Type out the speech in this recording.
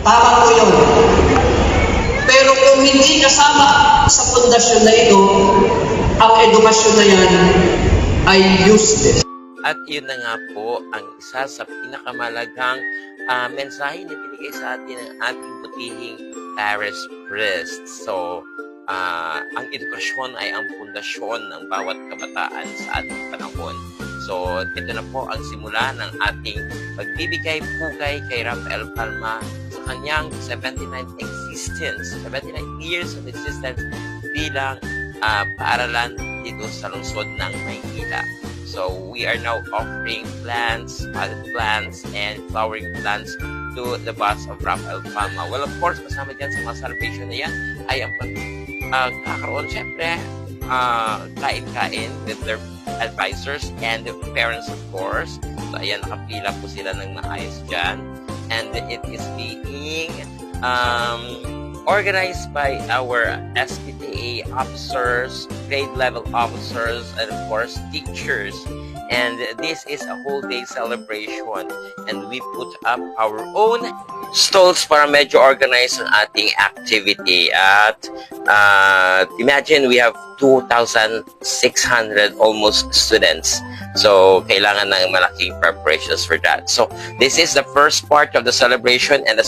Tama po yun. Pero kung hindi kasama sa pundasyon na ito, ang edukasyon na yan ay useless. At yun na nga po ang isa sa pinakamalagang mensahe na binigay sa atin ng ating butihing Paris Priest. So, ang edukasyon ay ang pundasyon ng bawat kabataan sa ating panahon. So, ito na po ang simula ng ating pagbibigay pugay kay Rafael Palma sa kanyang 79 years of existence bilang paaralan dito sa lungsod ng Maynila. So, we are now offering plants, potted plants, and flowering plants to the bust of Rafael Palma. Well, of course, kasama dyan sa mga celebration na yan ay ang kakaroon, syempre, kain-kain with their advisors and the parents, of course. So, ayan, nakapila po sila ng maayos dyan. And it is being organized by our SPTA officers, grade level officers, and of course teachers. And this is a whole day celebration, and we put up our own stalls para medyo organize ang ating activity. At imagine we have 2,600 almost students. So kailangan ng malaking preparations for that. So this is the first part of the celebration, and the